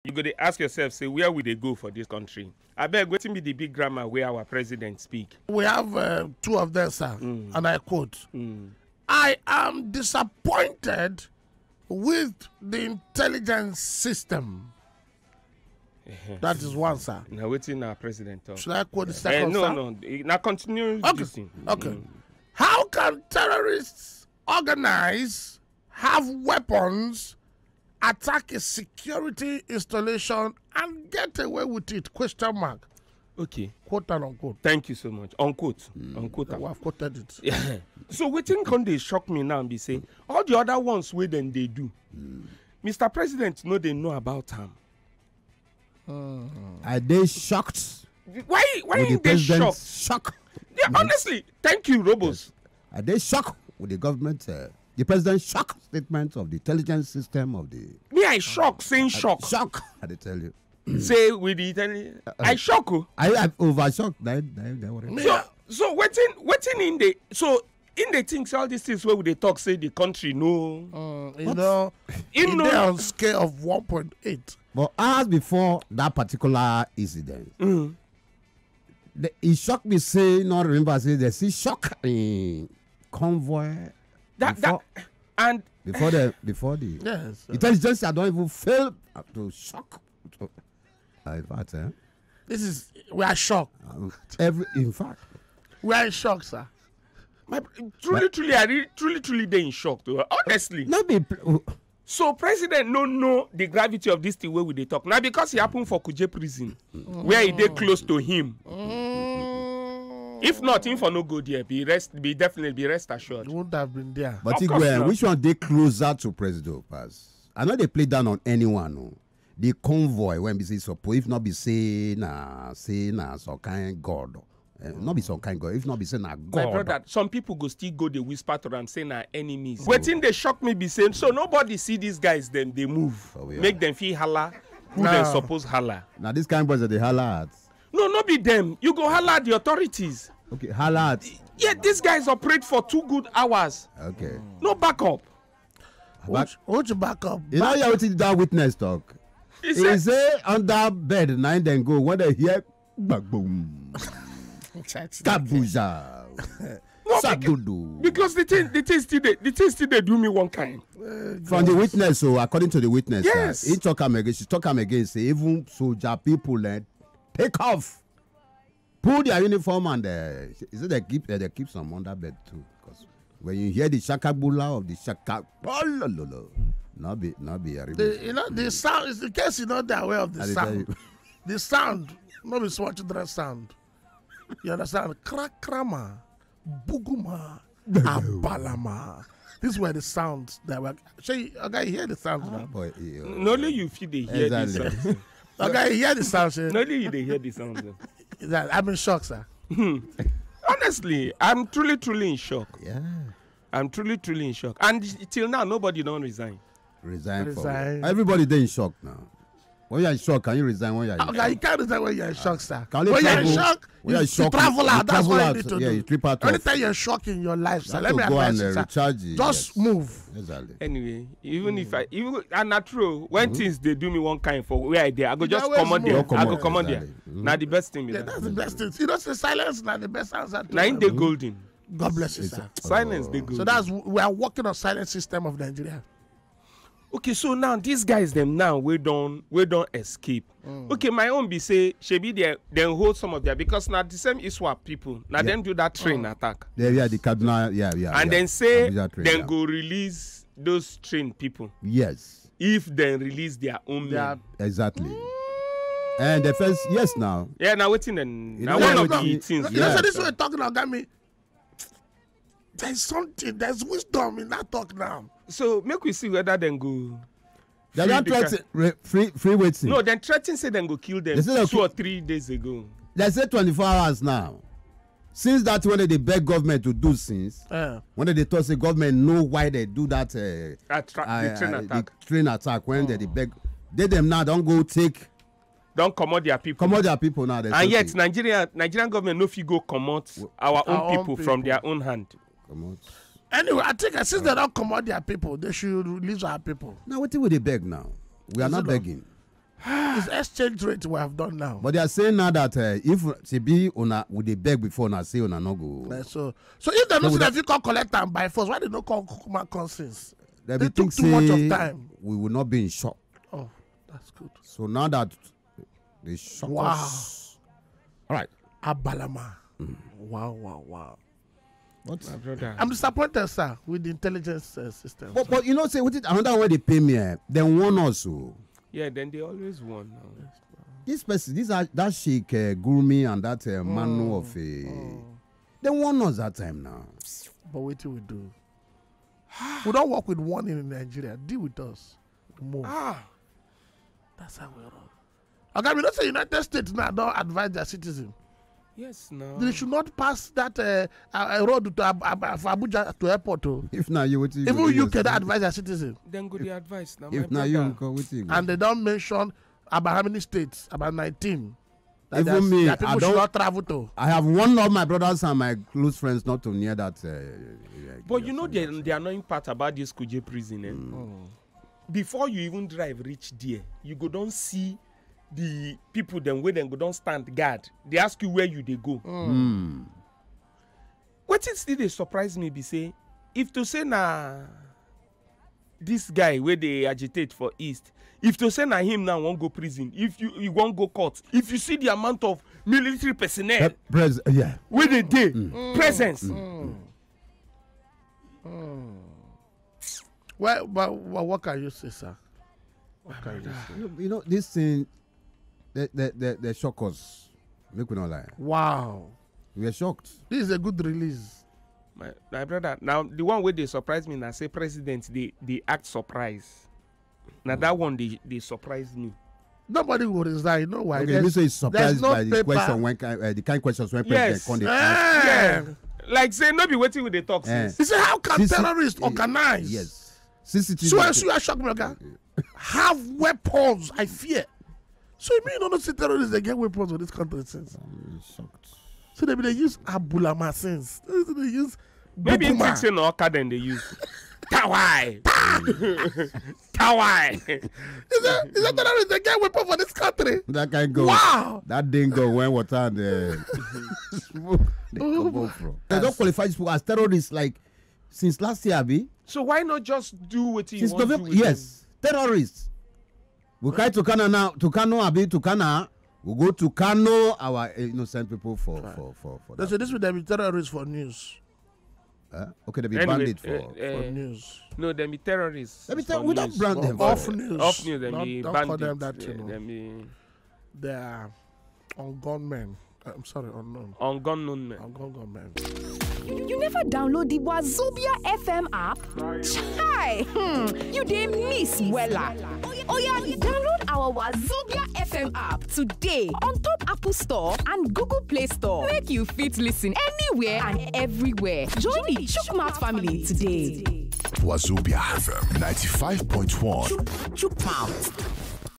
You go to ask yourself, say, where will they go for this country? I beg, waiting be the big grammar where our president speak. We have two of them, sir, and I quote, I am disappointed with the intelligence system. That is one, sir. Now, waiting our president talk. Should I quote the second, no, sir? No. Now, continue. Okay. Okay. How can terrorists organize, have weapons, attack a security installation, and get away with it? Question mark. Okay. Quote and unquote. Thank you so much. Unquote. Unquote. I've quoted it. Yeah. So waiting can they shock me now and be saying all the other ones where then they do. Mr. President, no, they know about him. Are they shocked? Why ain't they shocked? Shock. Yeah, honestly, thank you, Robos. Yes. Are they shocked with the government? The president's shock statement of the intelligence system of the. Me, I shock, saying shock. Shock. I tell you. Say with the intelligence. I shock. I overshocked. So waiting in the in the things all these things where they talk say the country no. You know, they're on scale of 1.8. But hours before that particular incident, it shocked me. Say not remember. Say they see shock in convoy. Before the yes, intelligence I don't even fail to shock. In fact, we are shocked. In fact, we are in shock, sir. Truly, they in shock. Though. Honestly, so president no know the gravity of this thing where we they talk now because it happened for Kuje prison where he they close to him. If not, him for no go there, definitely be rest assured. He wouldn't have been there. But which one they closer to Presido pass? I know they play down on anyone. No. The convoy when we say suppose if not be say some kind God. Not be some kind God. If not be saying God. My brother, some people go still go the whisper to them saying our enemies. Waiting they shock me be saying so nobody see these guys then they move. Make them feel holla. Who they suppose holla? Now this kind of boys that they holla at. No, not be them. You go holla at the authorities. Okay, holla at. Yeah, these guys operate for 2 good hours. Okay. No backup. What's backup? You know how that witness talk. He say under bed 9 then go when they hear boom. Abuja. Because the thing still they do me one kind. From the witness, so according to the witness, yes. He talk him again. She talk him again. Say even soldier people take off, pull their uniform and is it they keep some under bed too? Because when you hear the shakabula of the shaka, not be you know the sound is in case you're not aware of the sound. The sound, not be swatch the sound. You understand? Krakrama, buguma, abalama. These were the sounds that were. Shey, okay, hear the sounds now. Boy, not only you feel they hear the sounds. Okay, hear the sounds. Not only you they hear the sounds. I'm in shock, sir. Honestly, I'm truly in shock. Yeah. I'm truly in shock. And till now, nobody don't resign. Resign. Everybody they in shock now. When you're in shock, can you resign when you're in shock? Okay, you can't resign when you're in shock, sir. When you're in shock, you travel out. That's what you need to do. You trip out. Anytime you're shocked in your life, sir, let me advise you, sir. Just move. Exactly. Anyway, and not true, when things they do me one kind for where I there, I go just come on there. I go come on there. Now the best thing. Yeah, that's the best thing. You know, say silence now the best answer. Now in the golden. God bless you, sir. Silence the golden. So we are working on silent system of Nigeria. Okay, so now these guys them now we don't escape. Okay, my own be say Shebi they hold some of their because now the same ISWAP people now them do that train attack. Yeah, the Kaduna, and then say then go release those trained people. Yes. If they release their own men. Exactly. And the first now. Yeah, now waiting and now one of the things. So this we're talking about me. There's something, there's wisdom in that talk now. So make we see whether then go. They don't threaten free waiting. No, then threaten say then go kill them 2 or 3 days ago. They say 24 hours now. Since that when they beg government to do things, when they talk say government know why they do that the train attack. The train attack when they beg, they them now don't go take. Don't commot their people. Commot their people now. And yet Nigerian government no fit go commot our own people from their own hand. Anyway, I think since they don't commot their people, they should release our people. Now what will they beg now? We are not begging. is exchange rate we have done now. But they are saying now that if CB would they beg before na say una no go. So if they don't see that you can collect them by force, why they don't call Kukuma conscience? They took too much of time. We will not be in shock. Oh, that's good. So now that they shock us. All right. Abalama. Wow. What? I'm disappointed, sir, with the intelligence system. But you know, say with it another way they pay me, they warn us. Yeah, then they always won. This person, that Sheikh Gurumi and that Manu of they warn us that time now. But what do we do? We don't work with one in Nigeria. Deal with us more. That's how we roll. Okay, we don't say United States now don't advise their citizens. Yes, no. They should not pass that road to Abuja to airport. If not, you even you can advise their citizens. Then go the advice now. If not, you go with you. And they don't mention about how many states, about 19. Even me, that people should not travel to. I have warned all my brothers and my close friends not to near that. But you know the annoying part about this Kuje prison, before you even drive reach there, you go don't see the people then where then go don't stand guard. They ask you where you they go. What is still they surprise me be say if to say na this guy where they agitate for East, if to say na him now won't go prison, if you won't go court, if you see the amount of military personnel where they did presence. Well, but what can you say, sir? What can you say? You know this thing. They shock us. Make we not lie. Wow. We are shocked. This is a good release. My brother, now the one where they surprise me now say president, they act surprise. Now that one they surprise me. Nobody will resign. You know why? Okay, you say it's surprised no by the question when the kind questions when yes. president Yeah. Like say no be waiting with the talks. He said, how can terrorists organize? Yes. CCTV. So I shock me, okay? Have weapons, I fear. So you mean you don't see terrorists they get weapons with this country since? I'm shocked. So they use Abulama since. They use maybe in Texas or then they use Tawai. Tawai. Is that terrorists they get weapons for this country? That can go. Wow. That didn't go when water and smoke they come out from. They don't qualify this as terrorists like since last year, Abi. So why not just do what you since want November, to do? Yes, terrorists. We try to Kano now. To Kano, Abi, to Kano. We go to Kano, our innocent people for that. So this would be terrorists for news. Okay, they be banded for news. No, they be terrorists. We don't brand them. Off news. Off news, they be don't bandits. call them that, you know. They They are gunmen. I'm sorry, unknown. Ungun men. Gunmen. You never download the Wazobia FM app? Chai! You didn't miss Wella. Oh yeah, download our Wazobia FM app today on top Apple Store and Google Play Store. Make you fit listen anywhere and everywhere. Join the Chukmat family today. Wazobia FM 95.1. Chukmat.